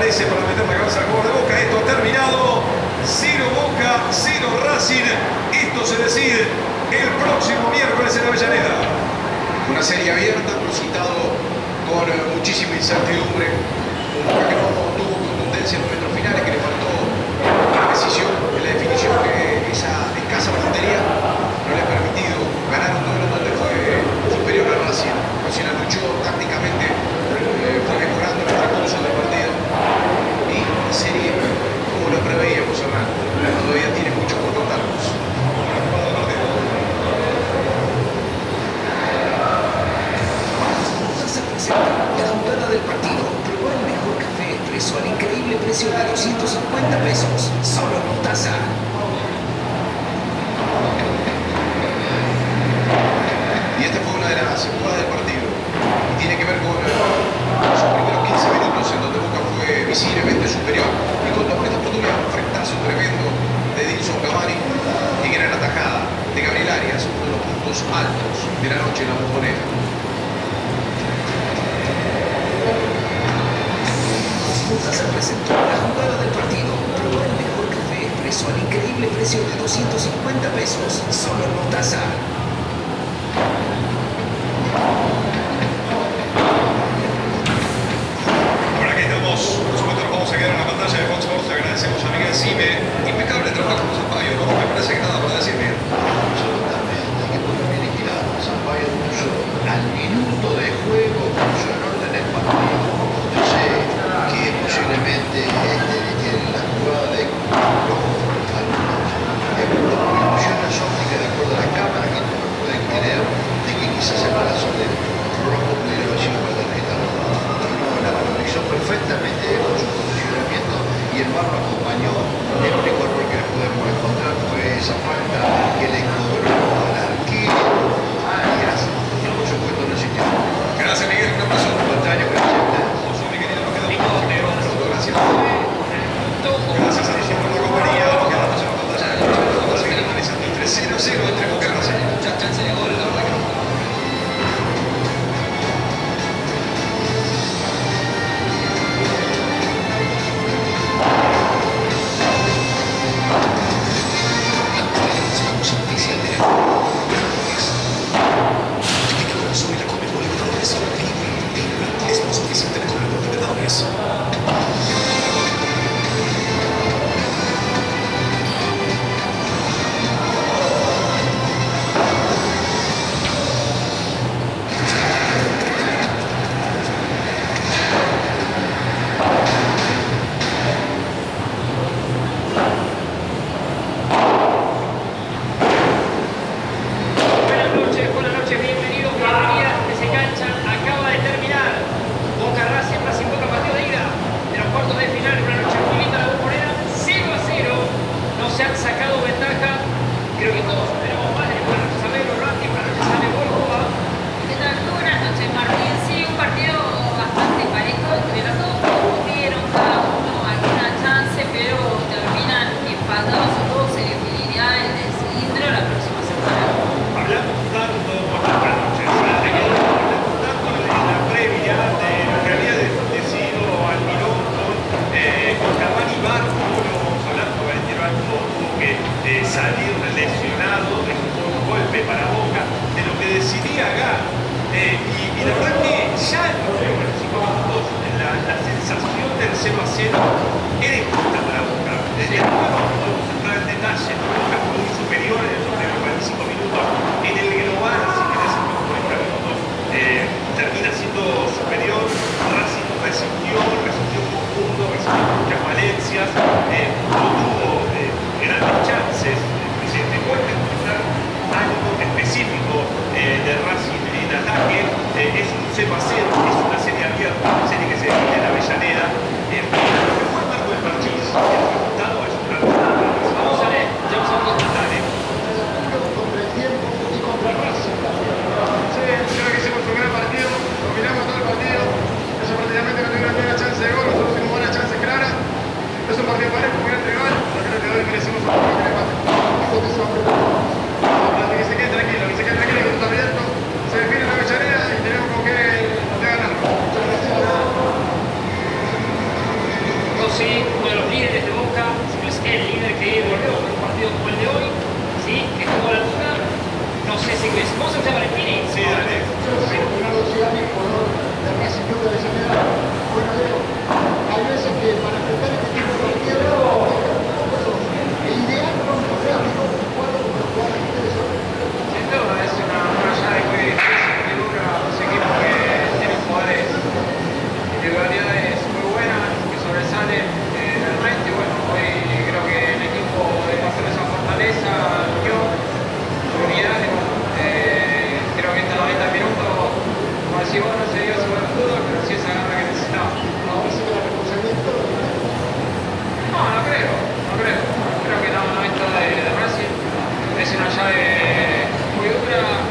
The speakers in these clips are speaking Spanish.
aparece para meter la cabeza al jugador de Boca. Esto ha terminado. 0 Boca, 0 Racing. Esto se decide el próximo miércoles en Avellaneda. Una serie abierta, citado con muchísima incertidumbre. Un Boca que no tuvo contundencia en los metros finales, que le faltó precisión en la definición, que esa escasa puntería no le ha permitido ganar un duelo donde fue superior a Racing. Racing luchó tácticamente, fue mejorando el transcurso del partido. Y la serie, como lo preveíamos, Hernán, todavía tiene mucho por contarnos. La jugada del partido. Probó el mejor café expreso al increíble precio de 250 pesos. Solo en Mostaza. Y esta fue una de las jugadas del partido. Y tiene que ver con los primeros 15 minutos en donde Boca fue visiblemente superior. Y contó con esta oportunidad, un frentazo tremendo de Edinson Cavani y gran atajada de Gabriel Arias, uno de los puntos altos de la noche en la Bombonera. Mostaza presentó la jugada del partido. Probó el mejor café expreso al increíble precio de 250 pesos. Solo en Mostaza. Bueno, aquí estamos. Por supuesto, nos vamos a quedar en la pantalla de Fox Sports. Agradecemos a Miguel Sime. Impecable trabajo con Sampaio, ¿no? Me parece que nada para decir bien. Absolutamente, hay que poner bien equilibrado. Sampaio puso al minuto de juego, puso en orden el partido. Yo sé que posiblemente la jugada de algunas ilusiones ópticas de acuerdo a la cámara que no pueden creer de que quizás el brazo de rojo pudiera haber sido para tarjeta roja. No, la analizó perfectamente con su posicionamiento y el VAR lo acompañó. El único error que le podemos encontrar fue esa falta que le cobró al arquero Arias, y por supuesto no existió. Gracias, Miguel. Un abrazo. Al contrario, gracias a ustedes. Oso, mi querido, nos quedamos pronto. Gracias. Gracias a todos por la compañía. Nos quedamos en la pantalla. Vamos a seguir analizando el 3-0 entre Boca y Racing. Muchas chances de gol, la verdad que no. Vamos a oficial de la sobre la Conmebol Libertadores. Es más oficial de la Conmebol Libertadores. Buenas noches, bienvenidos, bienvenidas que se cancha. Acaba de terminar Boca Racing, Racing Boca, partido de ida de los cuartos de final. Una noche muy linda la Bombonera, 0-0. No se han sacado ventaja. Creo que todos esperamos más. Buenas noches a Pedro Ranti, buenas noches a Nebol. ¿Qué tal? Muy buenas noches, Martín. Sí, un partido bastante parejo entre los dos. Tuvieron cada uno alguna chance, pero terminan empatados o todo se definiría en el cilindro la próxima semana. Hablamos tanto, buenas noches. Hablamos tanto en la previa de lo que había decidido Almirón con Cavani Barco. Lo vamos a hablar porque Valentino Barco tuvo que salir lesionado. Eso fue un golpe para Boca de lo que decidía Gá. Y la verdad que ya en los primeros 5 minutos la sensación del 0-0 era injusta para Boca. Desde luego podemos entrar en detalle. Boca fue muy superior en los primeros 45 minutos. En el global, si querés, en los 40 minutos termina siendo superior. Racing resistió profundo, resistió muchas valencias, no tuvo grandes chances. Te cuesta encontrar algo específico de Racing en ataque. Es un 0-0, es una serie abierta, una serie que se define en Avellaneda. Lo que fue el marco del partido, el resultado es un gran resultado. Vamos a ver, ya vamos a sí, uno de los líderes de Boca, si no es el líder que volvió con un partido como el de hoy, ¿sí? Que estuvo a la altura. No sé si es. ¿Cómo se llama Valentini? Sí, dale. Hay veces que para enfrentar este tipo de partidos el ideal para un torneo es un cuadro como los jugadores que ustedes son. Sin duda, es una llave muy difícil, muy dura. Los equipos que tienen jugadores individualidades muy buenas, que sobresalen realmente. Bueno, hoy creo que el equipo demostró esa fortaleza, unión, unidad. Creo que estos 90 minutos, como decís vos, no se dio sobre el fútbol, pero sí esa garra que necesitaba. Ahora sí que la responsabilidad es todo. No creo. Creo que no, esto de Racing es una llave muy dura,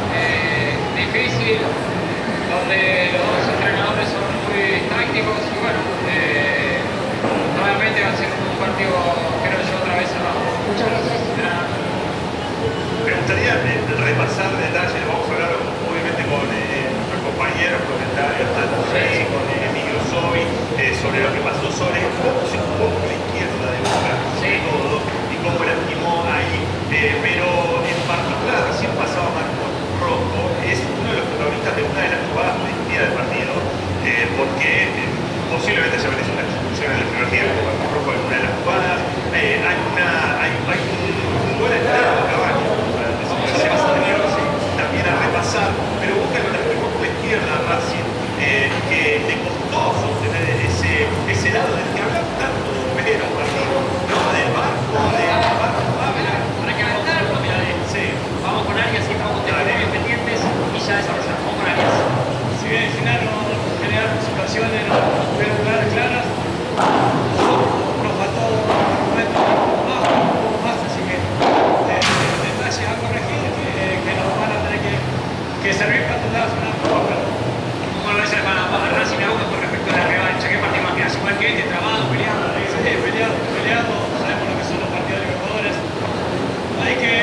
difícil, donde los dos entrenadores son muy tácticos y bueno, nuevamente va a ser un partido, creo yo, otra vez cerrado. Muchas gracias. Me gustaría repasar detalles, vamos a hablar obviamente con nuestros compañeros, comentarios, tanto con Emilio Sobi, sobre lo que pasó, sobre cómo se jugó con la izquierda de Boca, sobre todo, y cómo la estimó ahí, pero en particular, recién pasaba Marco Rocco, es uno de los protagonistas de una de las jugadas de día del partido, porque posiblemente se merece una expulsión en el primer tiempo, Marco Rocco en una de las jugadas, hay un gol esperado a Cavani, también a repasar, pero Boca lo lastimó por la izquierda a Racing, que le costó sostener ese lado del que hablamos tanto, pero partido, ¿no? Del barco, Para calentarlo, mira, sí. vamos con Arias y estamos con testimonios pendientes y ya desarrollamos. Vamos con Arias. Si bien generaron situaciones, no tuvieron claras, nos faltó más, así que detalles a corregir que nos van a tener que servir para tratar de hacer una mejor. ¿Cómo lo ves para Racing a uno con respecto a la revancha? ¿Qué partido más queda? Igual que este, trabado, peleado. Peleado, sabemos lo que son los partidos de Libertadores. Hay que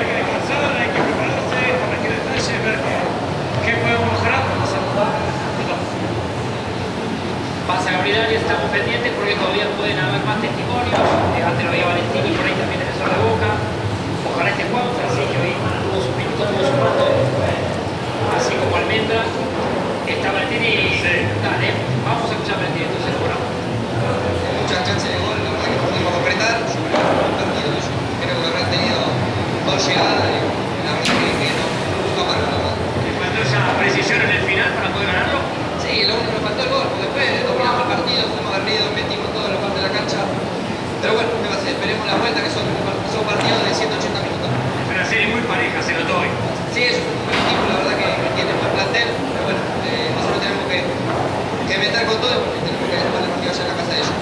descansar, hay que prepararse, corregir detalles, ver qué podemos mejorar para pasar. Pasa Gabriel Arias, estamos pendientes porque todavía pueden haber más testimonios. Antes lo había Valentini, por ahí también defensor de Boca. Ojalá este Juan, así que hoy tuvo sus minutos, tuvo su rato. Así como Almendra. Está Valentini. Sí. Dale, vamos a escuchar a Valentini, entonces juramos. Muchas chances de gol, la verdad que pudimos apretar, sobre el partido, yo creo que habrán tenido dos llegadas y la verdad que no marcó nada. ¿Le faltó esa precisión en el final para poder ganarlo? Sí, lo único que nos faltó el gol, porque después dominamos el partido, fuimos aguerridos, metimos toda la parte de la cancha, pero bueno, ¿qué va a ser? Esperemos la vuelta, que son partidos de 180 minutos. Es una serie muy pareja, se notó hoy. Sí, es un buen equipo, la verdad que tiene un buen plantel, pero bueno, nosotros tenemos que meter con todo porque tenemos que ganar el partido allá en la casa de ellos.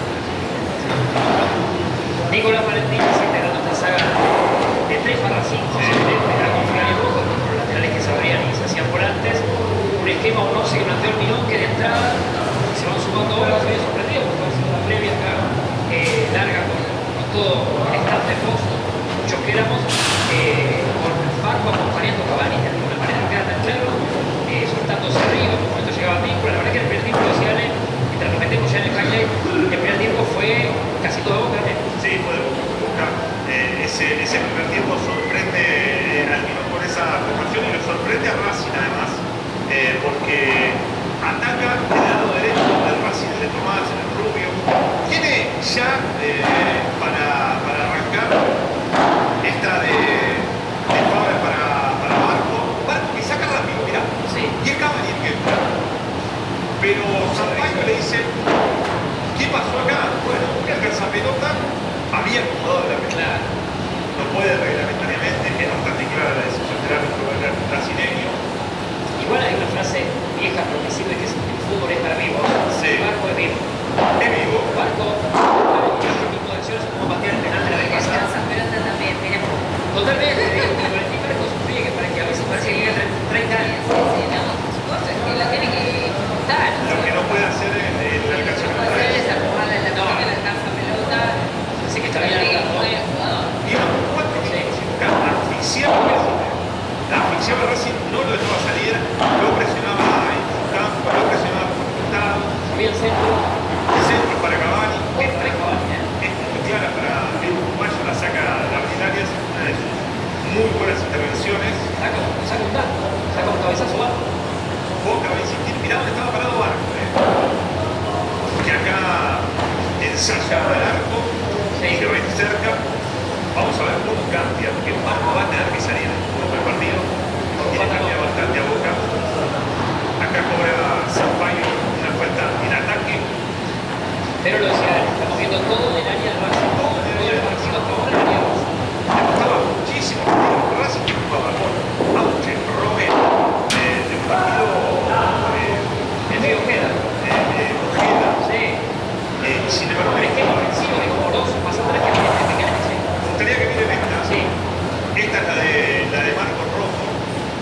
Nicolás Valentini se integró en esta saga de 3 para 5, era con Flavio Rojo, con los laterales que se abrían y se hacían volantes. Un esquema o no se planteó el Mirón, que de entrada se van sumando ahora, se había sorprendido porque ha sido una previa acá larga con todo el staff de Fox, muchos que éramos, con Barco acompañando a Cavani, de alguna manera no queda tan claro, soltándose arriba, por momento llegaba Víncula. La verdad que el primer tiempo, decía Ale, mientras nos metemos ya en el highlight, el primer tiempo fue casi todo Boca. Sí, fue de Boca. Ese primer tiempo sorprende al Mirón con esa formación y lo sorprende a Racing además, porque ataca del lado derecho del Racing, el de Tomás, el Rubio. Tiene ya para arrancar esta de Faber para Barco que saca rápido, mirá, Sí. y es Cavani el que entra. Pero Sampaio le dice, ¿qué pasó acá? Bueno, porque alcanza pelota, había acomodado la pelota. No puede reglamentariamente, es bastante clara la decisión del árbitro brasileño. Igual hay una frase vieja pero que sirve, que es: el fútbol es para ensaya al arco y se va cerca. Vamos a ver cómo cambia, porque Barco va a tener que salir un poco el partido. Tiene que cambiar bastante a Boca. Acá cobra Sampaio una falta en ataque. Pero lo decía, estamos viendo todo en el área de Racing. Todo el partido todo en el área de Racing. Le costaba muchísimo porque Racing que jugaba con Auche, Romero, de un partido El medio queda. Ojeda. Sí. Sin embargo, El esquema ofensivo es como dos, pasando la esquema de Mecánica. me gustaría que miren esta. Sí. Esta es la de Marcos Rojo.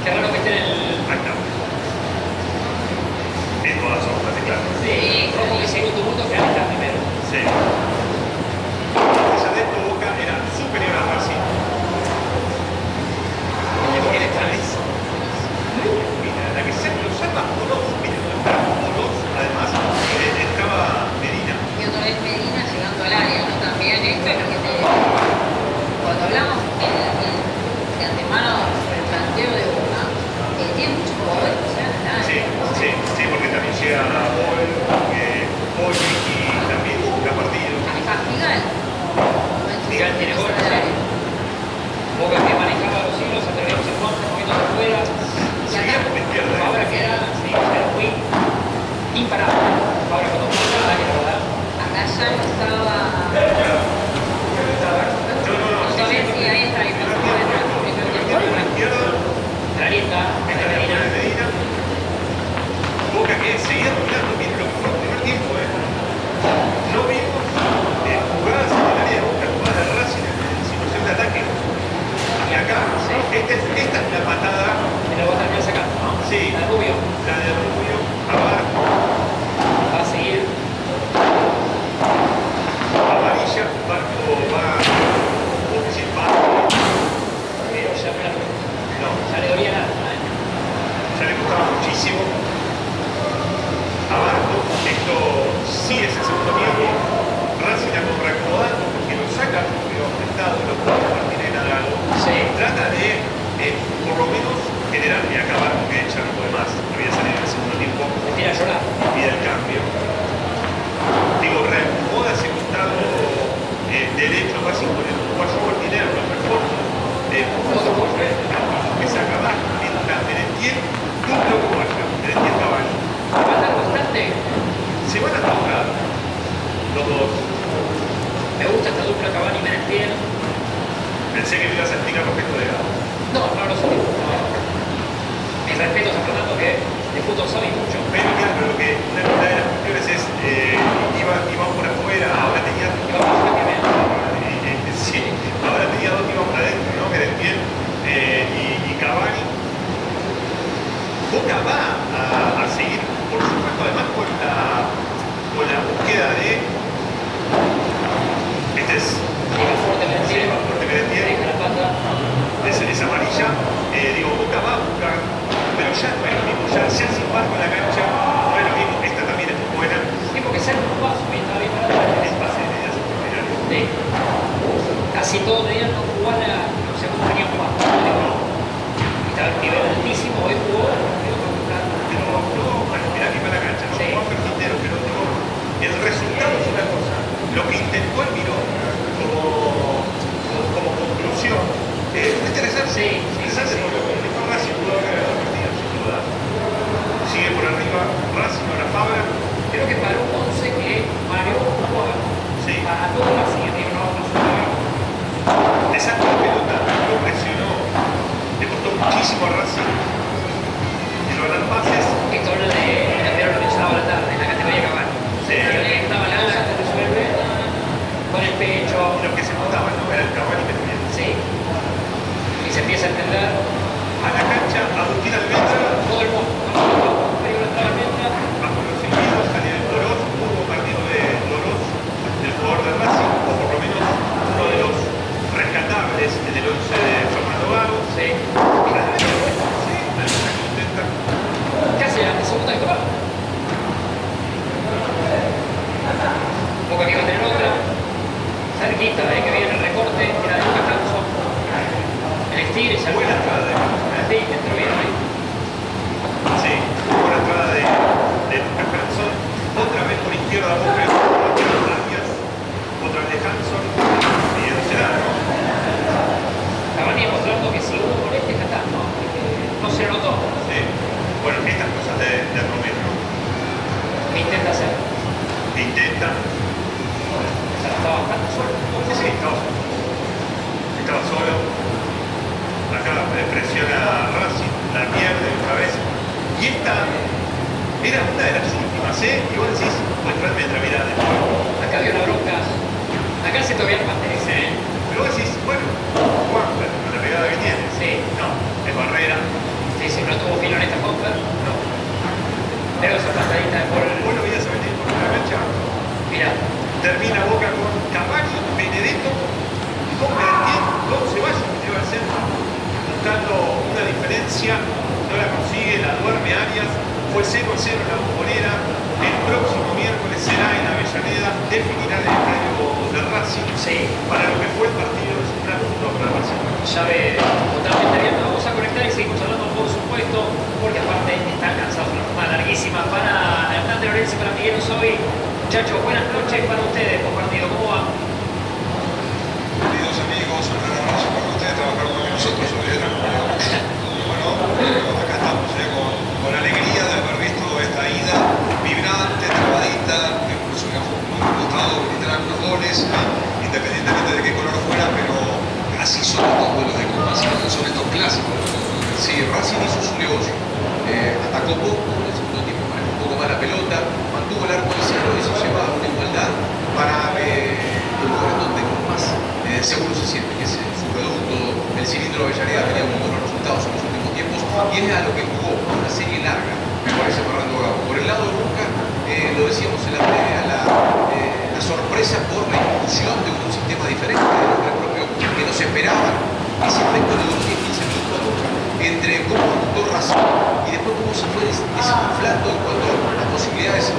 Qué raro que esté en el... Ahí está. En todas son bastante claras. Sí, Rojo que segundo punto que está primero. Sí. Esa de esto Boca era superior a Racing. ¿Quién está vez? Mira, la que se lo salva Oroz. Miren, Oroz, además, estaba Medina. Y otra vez Medina llegando al área, ¿no? También esto es lo que te... Cuando hablamos de antemano sobre el planteo de Boca, tiene muchos jugadores que llegan al área. Sí, porque también llega Paul, y también la partido. Acá Figal. Figal tiene gol, Boca que manejaba los hilos, atreviéndose en contra, moviéndose afuera. Seguía por la izquierda. Fabra que era muy imparable. Fabra cuando pasa al área, ¿verdad? Acá ya no estaba... Todavía sí, ahí está, ahí está. Por la izquierda. Clarita, Esta es la de Medina. Boca que seguía dominando, miren lo que fue el primer tiempo, No vimos jugadas en el área de Boca, jugadas de Racing en situación de ataque. Y acá, esta es la patada. Que lo va a terminar sacando, ¿no? Sí. La de Rubio. La de Rubio a Barco. Va a seguir. Amarilla, Barco va. ¿Cómo decir? Barco. Pero ya No, ya le dolía nada. ya le costaba muchísimo a Barco. Esto sí es el segundo tiempo. Racing acomodando porque lo saca Rubio estado, lo pone Martínez Nadal. Sí. Trata de, por lo menos, generar y acabar porque ya no puede más. Había salido en el segundo tiempo. Tira a llorar. Y del cambio. Digo, reacomoda ese costado derecho Racing con el uruguayo Martínez, los refuerzos. Que saca abajo, entra Merentiel, duplo uruguayo, Merentiel Caballo. Faltan bastante. Se van a tocar los dos. Me gusta esta dupla Cavani y Merentiel. Pensé que me ibas a explicar por qué Toledano. No lo sé. Mis respetos a Fernando que de fútbol sabe mucho. Pero claro, lo que una de las cuestiones es, iban por afuera, ahora tenía sí, ahora tenía dos que iban para adentro, ¿no? Merentiel y Cavani. Boca va a seguir, por supuesto, además con la búsqueda de Llega fuerte Merentiel. Deja la pata. es amarilla. Digo, Boca va a buscar, pero ya no es lo mismo, ya sin Barco en la cancha, no es lo mismo. Esta también es muy buena. Sí, porque sale un paso y está bien para atrás. Es pase de medias extraordinario. Sí. Casi todos venían no jugar los segundos venían jugando. Y estaba el nivel altísimo, hoy jugó. Pero no, mirá que mala cancha, no Sí. jugó Fertintero, pero no. El resultado es una cosa. Lo que intentó el Mirón como conclusión fue interesante. Sí, Interesante porque con el mejor Racing pudo haber ganado el partido, sin duda. Sigue por arriba Racing, ahora Fabra. Creo que para un 11 que Mario jugó Sí. para todo Racing, no Le sacó la pelota, lo presionó, le costó muchísimo a Racing. Y lo ganan pases. esto habla de la peor organizada a la tarde, en la categoría Cavani. Sí. Estaba la lanza, se resuelve con el pecho. Lo que se notaba, ¿no? Era el Cavani que tenía. Sí. Y se empieza a entender A la cancha, Agustín Almendra, todo el mundo. Pero entraba Almendra. bajo los silbidos, salía el Oroz, hubo partido de Oroz, del jugador de Racing, o por lo menos uno de los rescatables en el 11 de Fernando Gago. Sí. Y la derecha de vuelta, sí, Almendra contenta. ¿Qué hace la segunda de Cavani? Boca que va a tener otra. Cerquita, que viene el recorte, era de Lucas Hanson. El estilo y se Buena entrada de Sí, entró bien ahí. Sí, buena entrada de Lucas Hanson. Otra vez por izquierda, Boca, Arias. 80. Estaba bastante suelto. Sí, estaba solo. Acá presiona a Racing, la pierde otra vez. Y esta era una de las últimas, ¿eh? Y vos decís, pues mientras mirá de nuevo. Acá había una bronca. Acá se todavía no mantiene. Sí. Pero vos decís, bueno, Juanfer, con la pegada que tiene. Sí. No, es Barrera. Sí, sí, no tuvo filo en esta Juanfer. No. Pero esa patadita de por ¿Vos lo veías a venir por la cancha? Mira, Termina Boca con Cavani, Benedetto, con Bertier, con Ceballos que lleva al centro, buscando una diferencia, no la consigue, la duerme Arias, fue 0-0 en la Bombonera, el próximo miércoles será en Avellaneda, definirá el estadio de Racing, sí, para lo que fue el partido de Central junto a Racing. llave totalmente abierta. Vamos a conectar y seguimos hablando, por supuesto, porque aparte están cansados, una jornada larguísima para Hernán de Lorenzo y para Miguel Osovi. Muchachos, buenas noches para ustedes, compartido. ¿Cómo va? Queridos amigos, un gran abrazo para ustedes, trabajaron con nosotros hoy. Bueno, acá estamos, con alegría de haber visto esta ida vibrante, trabadita, incluso me ha gustado gritar algunos goles, independientemente de qué color fuera, pero casi son estos duelos de Copa, son estos clásicos. Sí, Racing hizo su negocio, atacó poco, en el segundo tiempo manejó un poco más la pelota, mantuvo el arco en cero y se lleva una igualdad para un lugar donde con más seguro se siente, que es su reducto, el cilindro de Avellaneda tenía muy buenos resultados en los últimos tiempos y es a lo que jugó, una serie larga, me parece Fernando Gago. Por el lado de Boca, lo decíamos en la previa, la sorpresa por la inclusión de un sistema diferente, de nombre propio, que no se esperaba. Ese efecto de los 10-15 minutos a Boca, entre cómo actuó Racing y después cómo se fue desinflando en cuanto a las posibilidades,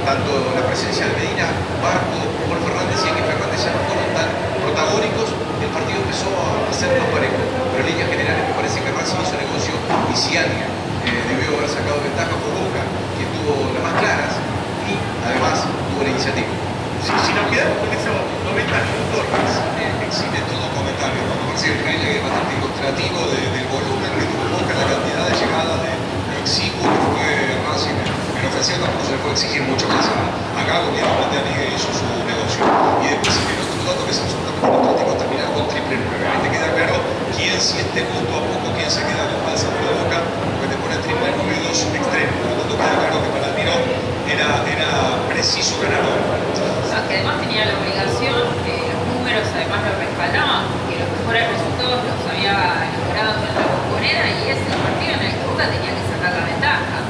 tanto la presencia de Medina, Barco, Paul Fernández y que Fernández ya no fueron tan protagónicos, el partido empezó a ser más parejo. Pero en líneas generales me parece que Racing hizo negocio y si alguien debió haber sacado ventaja fue Boca, que tuvo las más claras y además tuvo la iniciativa. Si nos quedamos con esos 90 minutos, Exime todo comentario, ¿no? Me parece que es bastante ilustrativo del volumen que tuvo Boca, la cantidad de llegadas, de lo exiguo que fue Racing. En ofensiva tampoco se le puede exigir mucho más a Gago, que obviamente a Miguel hizo su negocio. Y después el otro dato que es absolutamente ilustrativo es terminar con triple 9. Ahí te queda claro quién siente punto a poco, quién se queda con mal sabor de boca, porque te pone triple 9 y dos extremos. Por lo tanto queda claro que para Almirón era preciso ganar hoy. Que además tenía la obligación, los números además lo respaldaban, porque los mejores resultados los había logrado en la Bombonera y es el partido en el que Boca tenía que sacar la ventaja.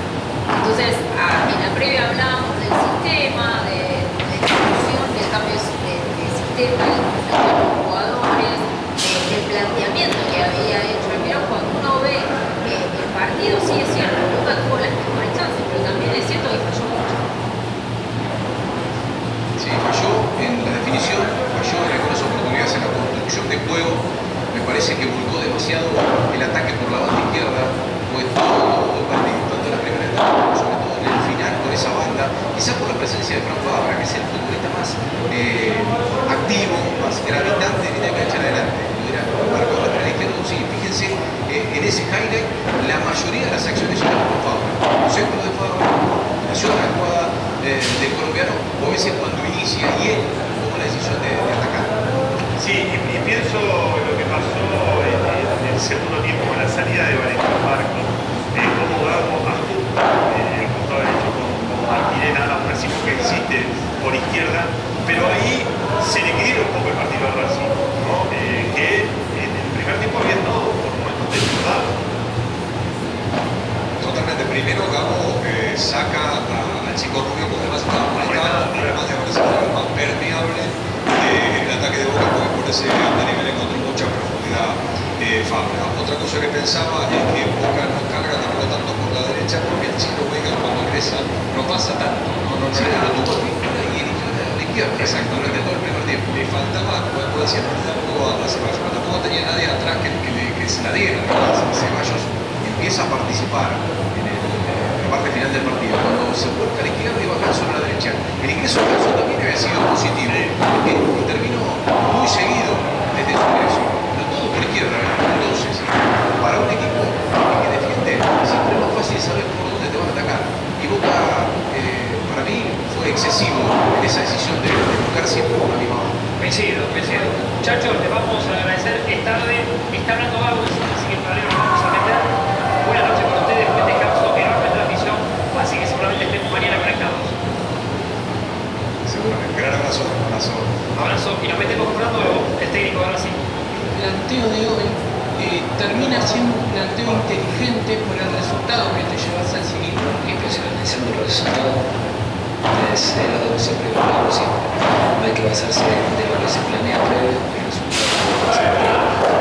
Entonces, en la previa hablábamos del sistema, de la inclusión, del cambio de sistema, de los jugadores, del planteamiento que había hecho Almirón. Cuando uno ve el partido, sí es cierto, Boca tuvo las mejores chances, pero también es cierto que falló mucho. Sí, falló en la definición, falló en algunas oportunidades en la construcción de juego. Me parece que volcó demasiado el ataque por la banda izquierda. Fue todo el partido, tanto en la primera etapa como sobre todo en el final con esa banda. Quizás por la presencia de Franco Abra, que es el futbolista más activo, más gravitante en la cancha adelante. Marco de lateral izquierdo, sí, fíjense en ese highlight, la mayoría de las acciones llegan por Fabra. Centro de Fabra, nació la jugada del colombiano, o a veces cuando inicia y él toma la decisión de atacar. sí, y pienso lo que pasó en el segundo tiempo con la salida de Valentín Barco, cómo Gago ajusta el costado derecho con Martirena, un racimo que existe por izquierda, pero ahí se le quedó un poco el partido a Racing, ¿no? Que en el primer tiempo había estado por momentos desbordado. Totalmente. Primero Gago saca al chico Rubio, porque además estaba molestado, además de haber sido más permeable en el ataque de Boca, porque por ese nivel encontró mucha profundidad Fabra. Otra cosa que pensaba es que Boca no carga tampoco tanto por la derecha, porque el chico Vega cuando ingresa no pasa tanto, no tuvo y eligió la izquierda. Exacto, durante todo el primer tiempo. Le faltaba, como decía, tampoco a Ceballos, pero tampoco tenía nadie atrás que se la diera. Ceballos empieza a participar en la parte final del partido, cuando se vuelca a la izquierda y baja sobre la derecha. El ingreso de Caso también había sido positivo, porque terminó muy seguido desde su ingreso, pero todo por izquierda. Entonces, para un equipo que defiende, siempre es más fácil saber por dónde te van a atacar. Y Boca, para mí, fue excesivo en esa decisión de buscar siempre una misma banda. Coincido. Muchachos, les vamos a agradecer. Es tarde, está hablando algo, así que todavía nos vamos a meter. Buenas noches con ustedes, después dejamos enorme transmisión, así que seguramente estemos mañana conectados. Seguramente. Gran abrazo. Abrazo, y nos metemos con el técnico de Brasil. El planteo de hoy termina siendo un planteo inteligente por el resultado que te llevas al cilindro. Impresionante, siendo el resultado es lo siempre lo siempre. No hay que basarse de lo que se planea previo, el resultado.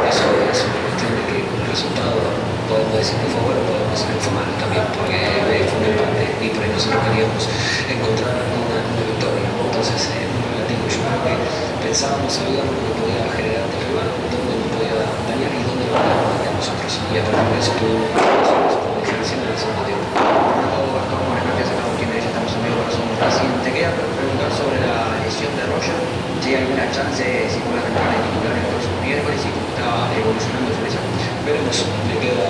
Eso es una cuestión de que con el resultado podemos decir que fue bueno, podemos decir que fue malo también, porque fue un empate y por ahí nosotros queríamos encontrar una victoria. Entonces, muy relativo. Yo creo que pensábamos algo que podía generar de rival, donde nos podía dañar y donde lo podía dañar nosotros. Y a partir de eso tuvimos una diferencia en el segundo tiempo. Gastón, buenas noches, acá con quienes ya estamos en vivo para Somos Racing. Te quería preguntar sobre la lesión de Roger, si hay alguna chance, si puede arrancar el titular el próximo miércoles y cómo está evolucionando su lesión. Veremos, le queda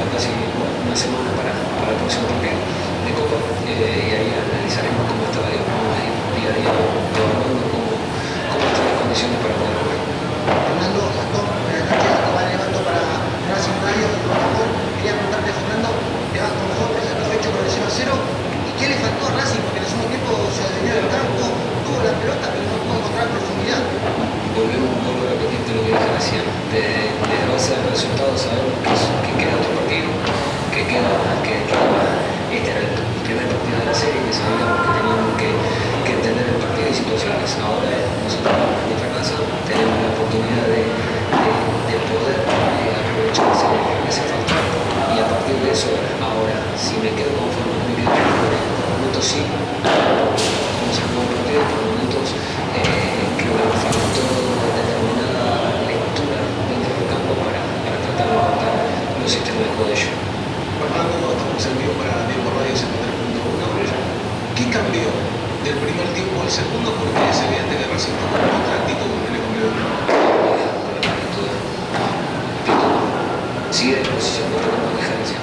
casi una semana para el próximo partido de Copa y ahí analizaremos cómo está, vamos a ir día a día evaluando cómo están las condiciones para poder jugar. Fernando, Gastón, buenas noches, acaba levando para Racing Radio. Quería preguntarte, Fernando, te vas con mejor satisfecho con el 0-0. ¿Y qué le faltó a Racing? Porque en el segundo tiempo se adueñó del campo, tuvo la pelota, pero no pudo encontrar profundidad. Vuelvo a repetirte lo que dije recién. Desde base del resultado sabemos que queda otro partido, que este era el primer partido de la serie, que sabíamos que teníamos que entender el partido y situaciones. Ahora nosotros en nuestra casa tenemos la oportunidad de poder aprovechar ese factor y a partir de eso, ahora, si me quedo conforme, me quedo conforme. Por momentos sí, vamos a jugar un partido, por momentos creo que nos faltó determinada lectura dentro del campo para tratar de montar los sistemas de juego de ellos. Fernando, estamos en vivo para Vivo Radio 73.1. ¿Qué cambió del primer tiempo al segundo? Porque es evidente que Racing tomó otra actitud en el complemento. Sigue la posición que tenemos diferencia.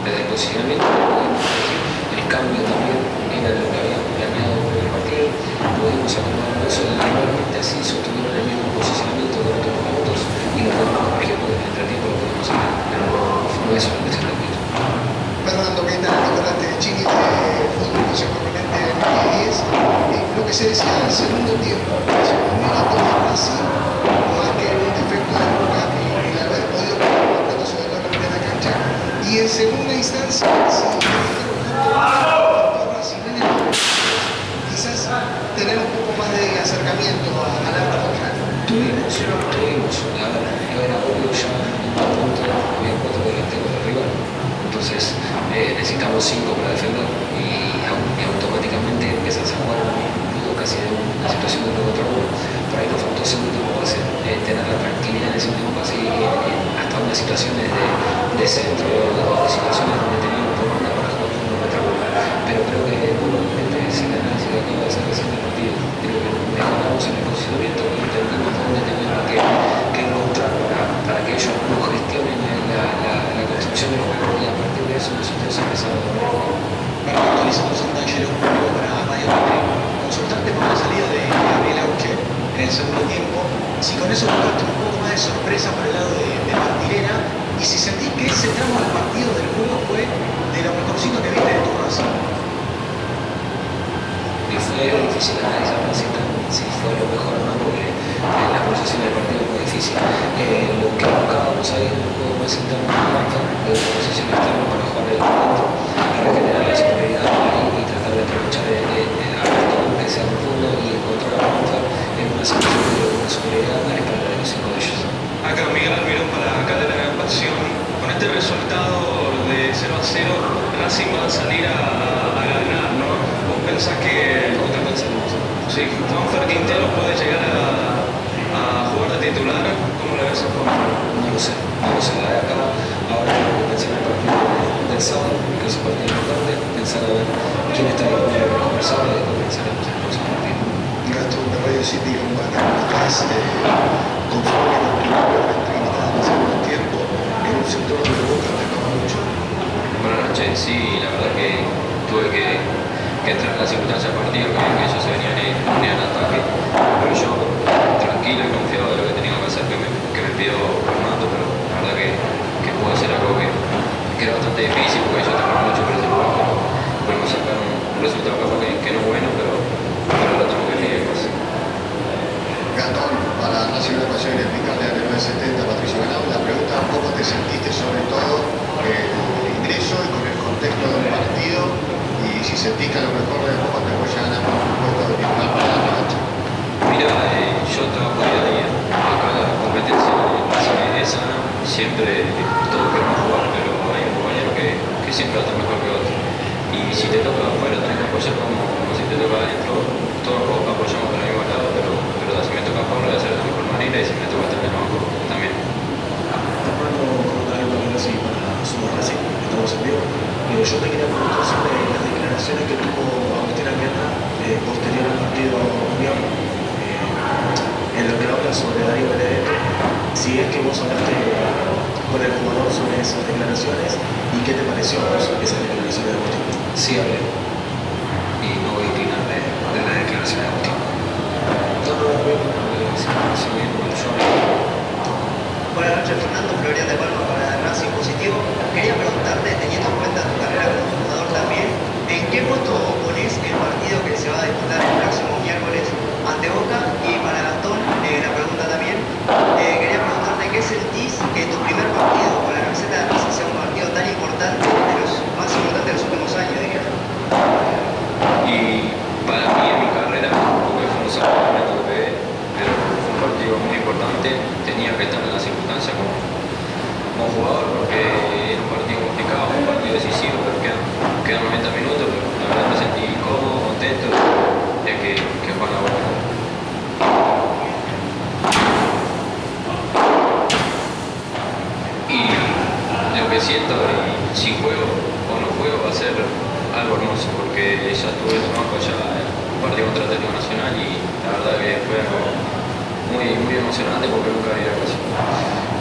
Desde el posicionamiento el cambio también era lo que habíamos planeado en el partido. Pudimos acomodar eso igualmente así, sostuvieron el mismo posicionamiento durante unos minutos y lo podemos corregir porque en el entretiempo lo podemos hacer. Pero no es solamente ese repito. Fernando, ¿qué tal? Nicolás de Chini de Fútbol Nación Permanente de 2010. Lo que se decía en el segundo tiempo, es un mérito de Racing, más que un defecto de Boca y el haber podido poner la pelota sobre la primera cancha. Y en segunda instancia, si quizás tener un poco más de acercamiento al arco contrario. Tuvimos, a ver, era obvio ya en un punto, había 4 delanteros del rival, entonces necesitamos 5 para defender y automáticamente empiezas a jugar casi de una situación de 1 contra 1. Por ahí nos faltó ese último pase, tener la tranquilidad en ese último pase y hasta unas situaciones de centro o de situaciones donde teníamos por banda para jugar 1 contra 1. Pero creo que puntualmente es el análisis que acabo de hacer recién del partido. Creo que mejoramos en el posicionamiento y entendimos dónde teníamos que encontrar para que ellos no gestionen la construcción del juego y a partir de eso nosotros empezamos a jugar. Para actualizando Santangelo, un para Radio Madrid, consultarte por la salida de Gabriel Auche en el segundo tiempo, si con eso buscaste un poco más de sorpresa por el lado de Martirena y si sentís que ese tramo del partido del juego fue de lo mejorcito que viste de tu Racing. Fue difícil analizar si fue lo mejor o no, porque la posición del partido fue difícil. Lo que buscábamos ahí en un juego más interno de una posición externa para jugar el dentro, regenerar la superioridad y tratar de aprovechar que sea profundo y encontrar a Rafa en una situación de una superioridad a la espalda de los 5 de ellos. Acá Miguel Almirón para Cadena de Pasión. Con este resultado de 0-0, Racing va a salir a ganar, ¿no? ¿Vos pensás que sí, Juanfer Quintero puede llegar a jugar de titular? ¿Cómo le ves a Juanfer? No lo sé. La de acá, ahora tengo que pensar en el partido del sábado, que es un partido importante, pensar a ver quién está disponible para jugar el sábado y después pensaremos en el próximo partido. Gastón de Radio City, Urbana, ¿estás conforme con tu lugar en el segundo tiempo en un sector de Boca te acaba mucho? Buenas noches, sí, la verdad que tuve que entrar en la circunstancia del partido, que ellos se venían en ataque, pero yo tranquilo y confiado de lo que tenía que hacer, que me pidió Fernando, pero la verdad que pudo hacer algo que era bastante difícil porque ellos trabajaron mucho por ese lugar, pero pudimos sacar un resultado capaz que no es bueno, pero lo tenemos que definir más. Gastón, para Racing Educación y explicarle a 970 Patricio Ganado, la pregunta, ¿cómo te sentiste sobre todo el ingreso y con el contexto del partido? Y si sentís que a lo mejor de poco te voy a ganar un puesto de titular para la cancha. Mira, yo trabajo día a día, acá la competencia es sana, siempre todos queremos jugar, pero hay un compañero que siempre va a estar mejor que otro. Y si te toca afuera tenés que apoyar como si te toca adentro, todos apoyamos por el mismo lado, pero si me toca afuera lo voy a hacer de la mejor manera y si me toca estar en el banco también. Fernando, algo que no sé para Somos Racing, estamos en vivo. Yo te quería preguntar sobre las declaraciones que tuvo Agustín Almendra posterior al partido Unión, en lo que habla sobre Darío Benedetto. Si es que vos hablaste con el jugador sobre esas declaraciones y qué te pareció a vos esas declaraciones de Agustín. Sí, hablé. Y no voy a inclinar de las declaraciones de Agustín. Buenas noches, Fernando. Florian de Palma para Racing Positivo. Quería preguntarte, teniendo en cuenta tu carrera como jugador también, ¿en qué puesto pones el partido que se va a disputar el próximo miércoles ante Boca? Y para Gastón, la pregunta también, quería preguntarte qué sentís que tu primer partido con la camiseta de Racing sea un partido tan importante, de los más importantes de los últimos años, diría. Y para mí en mi carrera, porque fue un salto que pegué, pero fue un partido muy importante, tenía que estar en la circunstancia como jugador porque era un partido complicado, un partido decisivo, pero quedan 90 minutos, pero la verdad me sentí cómodo, contento de que Juan la buena. Y lo que siento, si juego o no juego, va a ser algo hermoso, porque ya tuve el trabajo ya un partido contra Atlético Nacional y la verdad que fue algo muy emocionante porque nunca había algo así.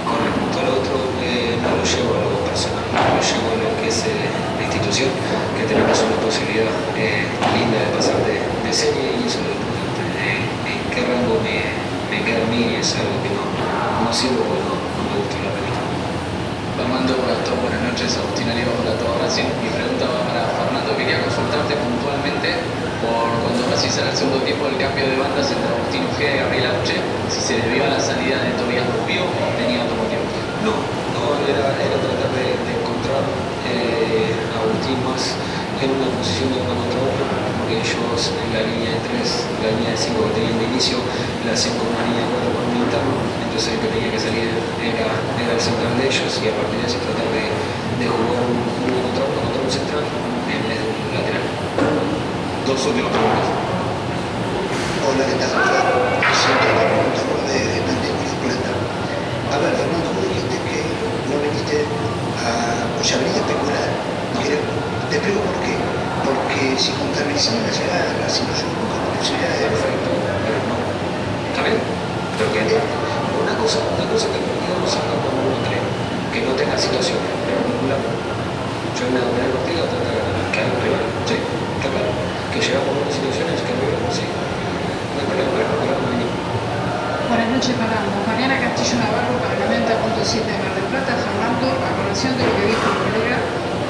Con respecto al otro, no lo llevo a lo personal, lo llevo a lo que es la institución, que tenemos una posibilidad linda de pasar de serie y eso es lo importante. En qué rango me queda a mí es algo que no sirvo porque no me gusta la película. Armando Gastón, buenas noches. Agustín Aliva, hola a todos. Racing. Mi pregunta va para Fernando. Quería consultarte puntualmente por cuando Racing sale al segundo tiempo el cambio de bandas entre Agustín Ojeda y Gabriel Auche, si se debió a la salida de Tobias Rubio o tenía otro motivo. No, era tratar de encontrar a Agustín más en una posición de uno contra uno, porque ellos en la línea de 3, la línea de 5 que tenían de inicio, la hacían con una línea de 4 con un interno, entonces el que tenía que salir era el central de ellos y a partir de eso tratar de jugar uno contra un central en vez de un lateral. Dos últimas preguntas. Hola, ¿qué tal? Siempre una pregunta de Manteco Plata. A ver, Fernando, vos dijiste que no viniste o sea, veniste a especular. Te explico por qué. Porque si contabilizamos la llegada de Racing, no yo nunca con posibilidad de Perfecto, pero no. ¿Está bien? Pero que una cosa que digamos acá cuando uno cree que no tenga situación particular. Yo en el primer partido trato de ganar, que hay un rival, sí, está claro. Que llegamos a unas situaciones que el rival sí. No hay problema, pero particular no hay ningún. Buenas noches, Fernando. Mariana Castillo Navarro para 90.7 de Mar del Plata. Fernando, a colación de lo que dijo el colega,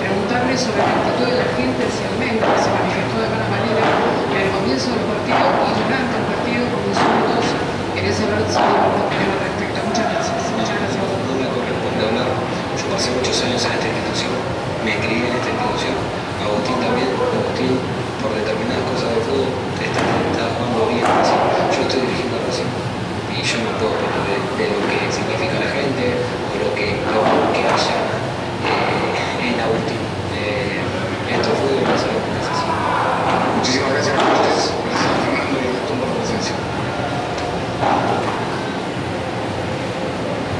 preguntarle sobre la actitud de la gente hacia el Mengo, que se manifestó de mala manera al comienzo del partido y durante el partido con insultos. Quería saber si tiene alguna opinión al respecto. Muchas gracias. Muchas gracias. No me corresponde hablar. Yo pasé muchos años en esta institución, me crié en esta institución. Agustín también. Agustín, por determinadas cosas de fútbol, está jugando bien a Racing. Yo estoy dirigiendo a Racing. Y yo no puedo hablar de lo que significa la gente o lo que haya en Agustín. Esto fue de hacer lo que necesito. Muchísimas gracias a ustedes. Gracias a Fernando y a Gastón por la presencia.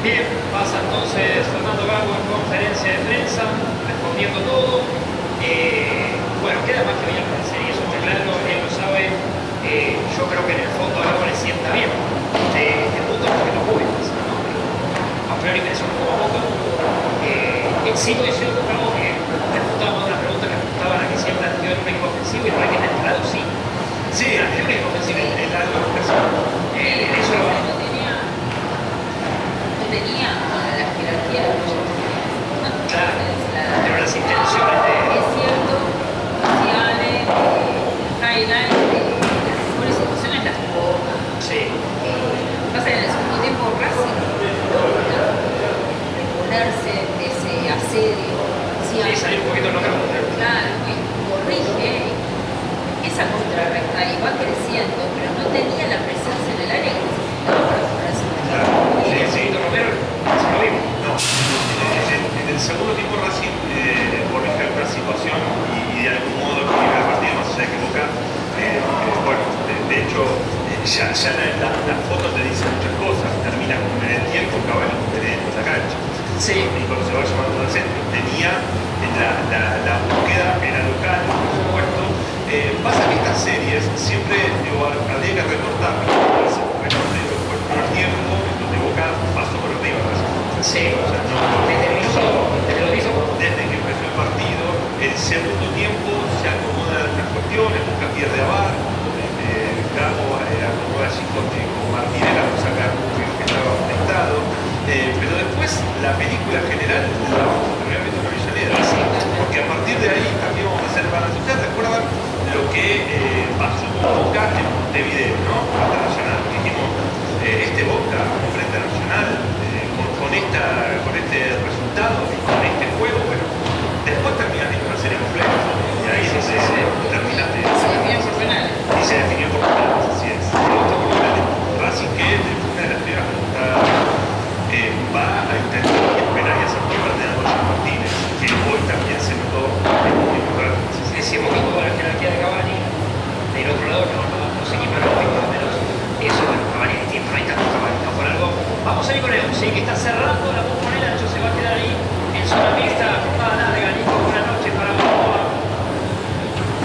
Bien, pasa entonces Fernando Gago en conferencia de prensa, respondiendo todo. Bueno, queda más que bien para hacer y eso está claro, él lo sabe. Yo creo que en el fondo a Gago le sienta bien. El punto es que no puede pasar, ¿no? A priori me un poco a Boca. Sí, coincido con Gago que apuntaba a una pregunta que apuntaba a que siempre ha tenido un equipo ofensivo y no hay que tener Sí, el único ofensivo, el algo eso lo va. No tenía la jerarquía de los Claro, pero las intenciones de... Es cierto, sociales, highlights, las mejores situaciones las tuvo. Sí. Pasa que en el segundo tiempo Racing logra de ponerse de ese asedio. Sí, salir un poquito loca. Claro, y corrige, empieza a contrarrestar y va creciendo, pero no tenía la presencia en el área que necesitaba para ponerse. Claro, sí, Romero, se lo vimos. No, en el segundo tiempo Racing corrige alguna situación y de algún modo equilibra el partido, más allá de que Boca, bueno, de hecho, ya las fotos te dicen muchas cosas. Termina con el tiempo, Cavalli en la cancha. Sí. Y cuando se va llamando al centro, tenía la búsqueda, era local, por supuesto. Pasa que estas series siempre habría que recortar, fue el primer tiempo donde Boca pasó por arriba. Sí, o sea, desde que empezó el partido, el segundo tiempo se acomodan las cuestiones, Boca pierde a Bar, Gago acomoda allí con Martínez para sacar un que estaba conectado, pero después la película general la vamos a terminar viendo con Avellaneda, porque a partir de ahí también vamos a hacer balance. ¿Ustedes recuerdan lo que pasó con Boca en Montevideo, ¿no? Hasta Nacional, dijimos, este Boca frente a Nacional, con este resultado, con este juego, bueno, después terminan en una serie completa, y ahí terminaste. Se definió por penales. Y se definió por penales, así es. Racing que una de las primeras preguntas va a intentar que el penal y hacer por parte de Roger Martínez, que hoy también se notó en importante. Decíamos que toda la jerarquía de Cavani, del otro lado no se equiparó hoy, por lo menos eso, bueno, Cavani es tiempo, no hay tanto Cavani, no por algo. Vamos a ir con el 11, que está cerrando la bombonera, Nacho se va a quedar ahí en zona mixta, jornada larga. Nico, buenas noches para vos.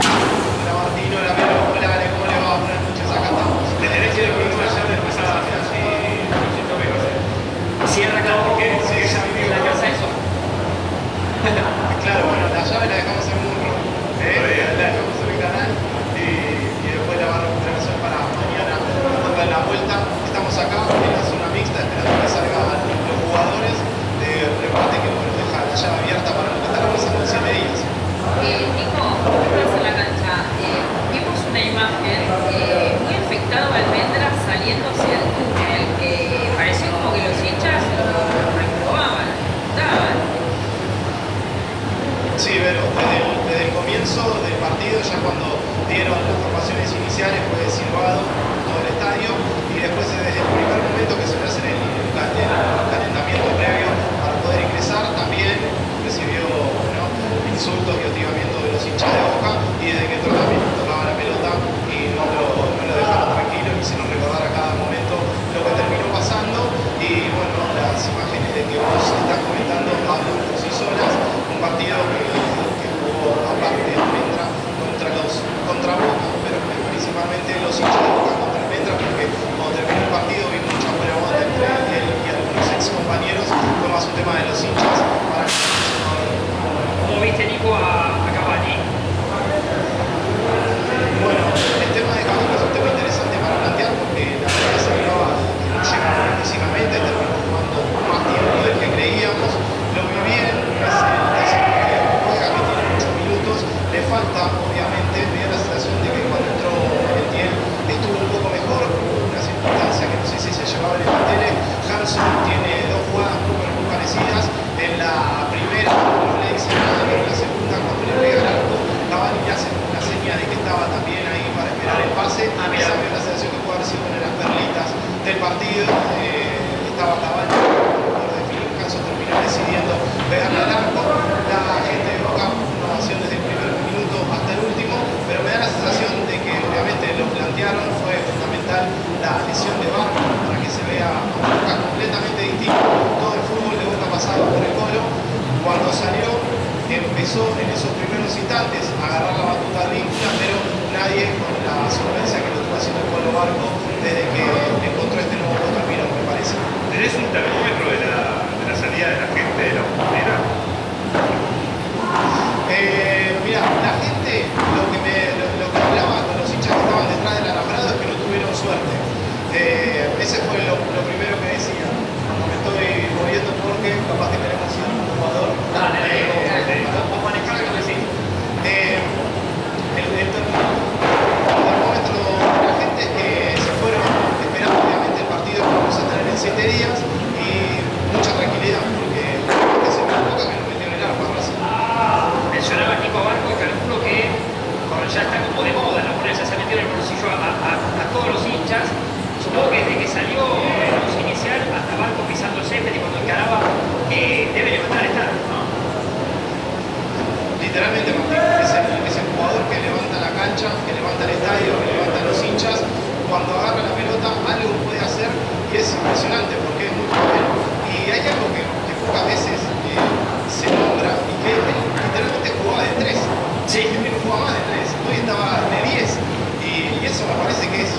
Hola Martín, hola Melo, hola Ale, ¿cómo le va? Buenas noches, acá estamos. Desde el hecho de programa ya me empezaba a hacer así, siento que cierra claro, porque en la casa eso. Claro, bueno, la llave la dejamos en Munro, la dejamos en el canal y después la va a recuperar para mañana cuando dar la vuelta. Estamos acá en la zona mixta esperando que salgan los jugadores de remate que nos deja la llave abierta para lo que estará pasando en 7 días. Nico, estás en la cancha. Vimos una imagen muy afectada a Almendra saliendo hacia el túnel, que pareció como que los hinchas lo reprobaban, estaban. Sí, pero desde el comienzo del partido, ya cuando dieron las formaciones iniciales, fue silbado todo el estadio y después desde el primer momento que se le hace el calentamiento previo para poder ingresar, también recibió insultos y hostigamientos de los hinchas de Boca y desde que entró también tocaba la pelota y no lo dejaron tranquilo, quisieron recordar a cada momento lo que terminó pasando y bueno, las imágenes de que vos estás comentando hablan por sí solas, un partido que jugó aparte de Almendra contra Boca, pero principalmente los hinchas de Boca contra Almendra, porque cuando terminó el partido vi mucha buena onda entre él y algunos ex compañeros, fue más un tema de los hinchas para que ¿Cómo viste, Nico, a Cavani? Bueno, el tema de Cavani es un tema interesante para plantear porque la verdad que se miraba que no llegaba físicamente, terminó jugando más tiempo del que creíamos. Lo que bien es el juega que tiene muchos minutos, le falta obviamente, me dio la sensación de que cuando entró Etienne estuvo un poco mejor, una circunstancia que no sé si se llevaba en el tele. Hanson tiene dos jugadas muy parecidas, en la primera no le dice nada, pero en la segunda cuando le pega el arco, Cavani le hace una seña de que estaba también ahí para esperar el pase. Esa me dio la sensación que puede haber sido una de las perlitas del partido, estaba Cavani por definir, Hanson terminó decidiendo pegarle al arco. La gente de Boca innovación desde el primer minuto hasta el último, pero me da la sensación de que obviamente lo plantearon, fue fundamental la lesión de Barco para que se vea a Boca completamente distinto. Todo el fútbol de Boca pasado por el Colo, cuando salió empezó en esos primeros instantes a agarrar la batuta rígida, pero nadie con la solvencia que lo estuvo haciendo el Colo Barco desde que encontró este nuevo puesto al Mirón, me parece. ¿Tenés un termómetro de la salida de la gente de la bombonera? Mira, la gente, lo que hablaba con los hinchas que estaban detrás suerte. Ese fue lo primero que decía. Cuando me estoy moviendo porque capaz que tenemos un jugador. Vamos a manejar lo que sí. El termómetro de la gente es que se fueron esperando obviamente el partido que vamos a tener en 7 días y mucha tranquilidad porque se me equivoca que no metió en el arco a Racing. Mencionaba Nico Barco y calculo que como ya está como de moda, la moneda ya se metió en el bolsillo a todos los hinchas. Supongo que desde que salió el once inicial hasta Barco pisando el césped y cuando encaraba debe levantar el estadio, ¿no? Literalmente Martín es el jugador que levanta la cancha, que levanta el estadio, que levanta a los hinchas. Cuando agarra la pelota algo puede hacer y es impresionante porque es muy joven. Y hay algo que pocas veces se nombra y que él literalmente jugaba de 3. Sí, él no jugaba más de 3, hoy estaba de 10 y eso me parece que es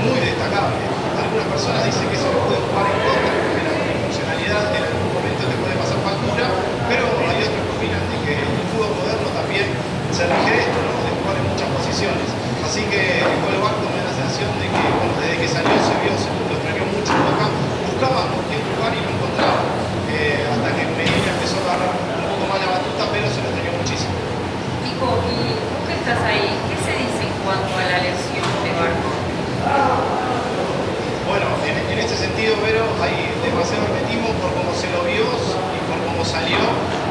muy destacable. Algunas personas dicen que eso lo puede jugar en contra porque la funcionalidad en algún momento te puede pasar factura, pero hay otros que opinan de que el fútbol moderno también se rige esto, ¿no? De jugar en muchas posiciones. Así que el gol Barco me da la sensación de que bueno, desde que salió se vio, se lo extrañó mucho acá, buscaba cualquier lugar y lo encontraba. Hasta que Medina empezó a agarrar un poco más la batuta, pero se lo extrañó muchísimo. Nico, y vos que estás ahí, ¿qué se dice en cuanto a la lesión de Barco? Bueno, en ese sentido, Vero, hay demasiado hermetismo por cómo se lo vio y por cómo salió.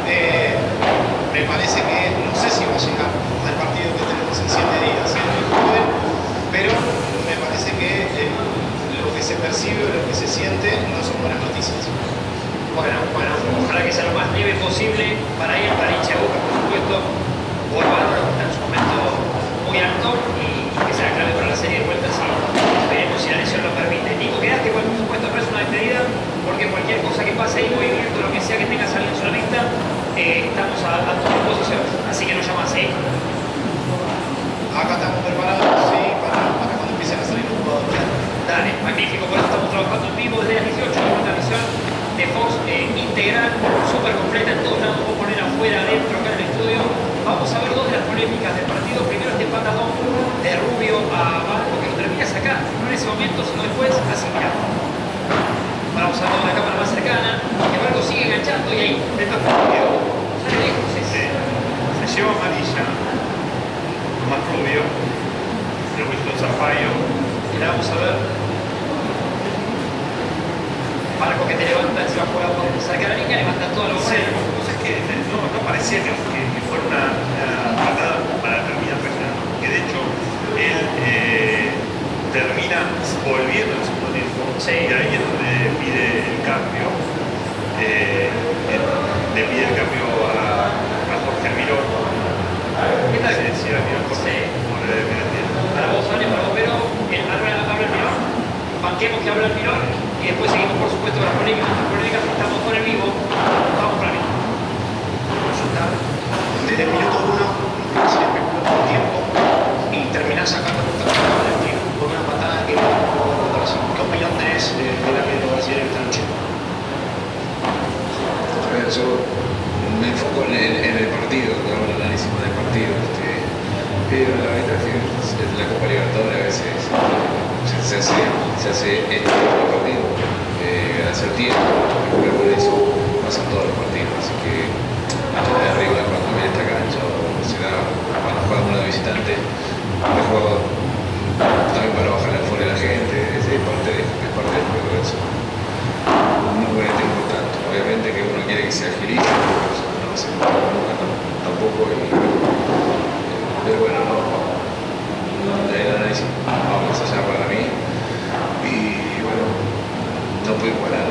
Me parece que no sé si va a llegar al partido que tenemos en 7 días, es muy joven, pero me parece que lo que se percibe, lo que se siente, no son buenas noticias. Bueno, ojalá que sea lo más leve posible para él, para hincha de Boca, por supuesto. Por Bárbaro está en su momento muy alto y que sea clave para la serie de vueltas y veremos si la lesión lo permite. Nico, quedaste, por supuesto, no es una despedida, porque cualquier cosa que pase ahí, movimiento, lo que sea que tengas alguien en la vista, estamos a tu disposición. Así que nos llamas, ¿eh? Acá estamos preparados, sí, para cuando empiecen a salir los jugadores. Dale, magnífico, por eso estamos trabajando en vivo desde las 18, una transmisión de Fox integral, súper completa en todos lados, puedo poner afuera, adentro, acá en el estudio. Vamos a ver dos de las polémicas del partido. Primero este patadón de Rubio a Barco, que lo termina sacando, no en ese momento, sino después, así mirá. Vamos a ver la cámara más cercana, que Barco sigue enganchando y ahí, dentro del Rubio, sale lejos ese. Se lleva amarilla, más Rubio, luego hizo Zapallo. Y la vamos a ver. Barco que te levanta, se va a jugar cerca de la línea, levanta toda la bola. Sí, o sea, es que no parecía que fuera una patada para terminar presionando. Que de hecho, él termina volviendo el segundo tiempo. Sí. Y ahí es donde pide el cambio. Le pide el cambio a Jorge Almirón. ¿Qué tal? Sí, era Almirón Jorge. Para vos, Ale, para vos, pero habla Almirón. Banquemos que habla Almirón. Y después seguimos, por supuesto, las polémicas. Estamos con el vivo. Vamos para mí. Desde el minuto 1 se le especuló todo el tiempo y terminás sacando contra el tiro con una patada que no contra sí. ¿Qué opinión tenés del árbitro brasileño esta noche? A ver, yo me enfoco en el partido, hago el análisis del partido. Pero la arbitraje de la Copa Libertadores a veces se hace este tipo de partido, ganarse el tiempo, pero por eso pasan todos los partidos. Así que de arriba, cuando viene esta cancha o se da, cuando juega uno de visitante, mejor también para bajar la fuera de la gente, es parte del juego eso. No puede tener tanto. Obviamente que uno quiere que se agilice, pero no se nunca tampoco. Pero bueno, el análisis va más allá para mí. Y bueno, no pude parar,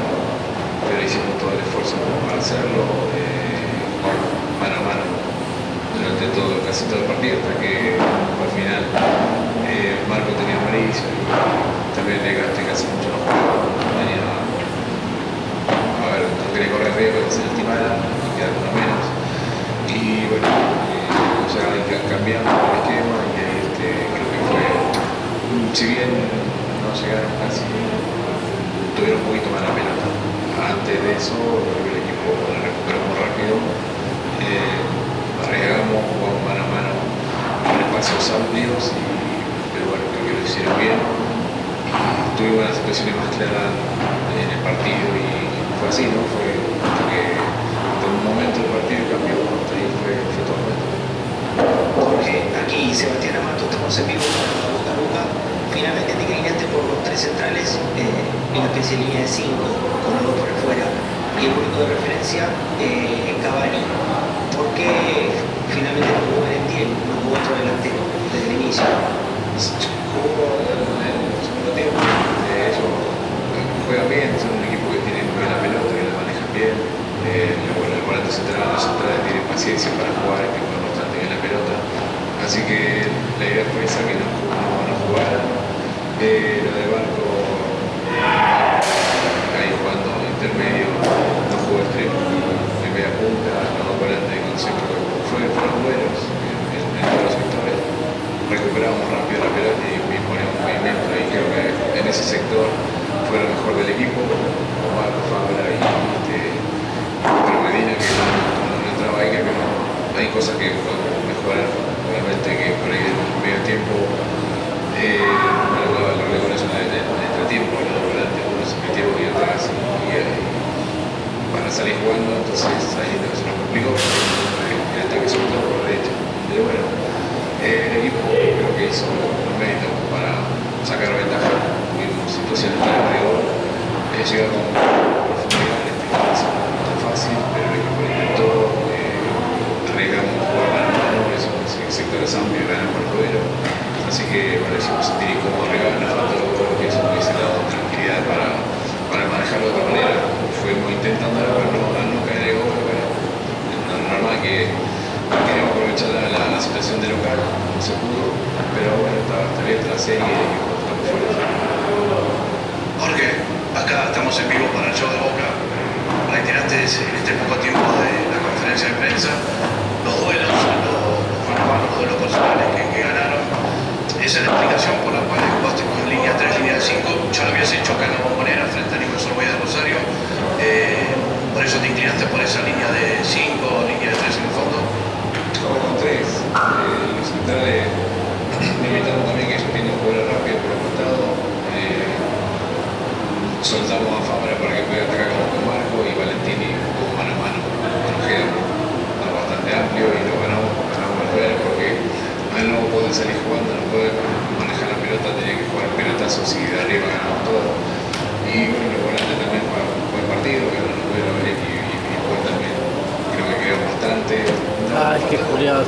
pero hicimos todo el esfuerzo para hacerlo mano a mano durante casi todo el partido, hasta que al final Marco tenía amarillo y también le gasté casi mucho los juegos. Venía a ver, no quería correr riesgo de que se lastimara y quedar uno menos. Y bueno, ya cambiamos el esquema y ahí creo que fue, si bien no llegaron casi, tuvieron un poquito más la pelota. Antes de eso, creo que el equipo lo recuperó muy rápido, arriesgamos, jugamos mano a mano en espacios amplios, pero bueno, creo que lo hicieron bien. tuvimos las situaciones más claras en el partido y fue así, ¿no? Fue que de un momento el partido cambió y fue todo bueno. Jorge, aquí Sebastián Amato, estamos en vivo con Boca a Boca. Finalmente te inclinaste por los tres centrales en una especie de línea de 5, con los dos por afuera, y el único de referencia Cavani. ¿Por qué finalmente no jugó Valentín, no jugó otro delantero desde el inicio? Jugó en el segundo tiempo, ellos juegan bien, son un equipo que tiene bien la pelota, que la manejan bien. Bueno, el volante central, los centrales tienen paciencia para jugar, que juegan bastante bien la pelota. Así que la idea fue esa, que no jugara. Lo de Barco, ahí jugando intermedio, no jugó extremo, en media punta, no volante de concepto. Fueron buenos en todos los sectores. Recuperamos rápido la pelota y poníamos movimiento, y creo que en ese sector fue lo mejor del equipo. Omar, Fabra y pero Medina, que no entraba ahí, que no, hay cosas que podemos mejorar. Obviamente que por ahí en el medio tiempo lo hablé con eso en el entretiempo, los volantes, uno se metió y atrás y para salir jugando, entonces ahí se nos complicó el ataque sobre todo por derecha. Pero bueno, el equipo creo que hizo los méritos para sacar ventaja. Tuvimos situaciones de rigor, llegar con profundidad en este caso no es tan fácil, pero el equipo lo intentó, arriesgamos jugar mano a mano, esos sectores amplios ganan por poder. Así que bueno, hicimos sentir incómodo rival, nos faltó que eso me hubiese dado tranquilidad para manejarlo de otra manera. Fuimos intentándolo, pero no caer de gol. Bueno, es normal que queríamos aprovechar la situación de local, no se pudo, pero bueno, está abierta la serie y estamos fuera. Jorge, acá estamos en vivo para el show de Boca. Reiteraste en este poco tiempo de la conferencia de prensa los duelos, los mano a mano, los duelos personales que ganaron. Esa es la explicación por la cual jugaste con línea 3, línea 5. Ya lo habías hecho acá en la Bombonera frente a Nicolás Orboida de Rosario. Por eso te inclinaste por esa línea de 5, línea de 3 en el fondo. Con 3. Los centrales limitando también que ellos tienen jugadores rápidos por el costado. Soltamos a Fabra para que pueda atacar con Marco, y Valentini jugó mano a mano. Queda bastante amplio y lo ganamos al duelo, porque al no poder salir jugando, no poder manejar la pelota, tenía que jugar pelotazos y de arriba ganamos todo. Y bueno, los volantes también jugaron un buen partido, que no pueden ver, y Juan también creo que quedó bastante. Ay, qué culiado,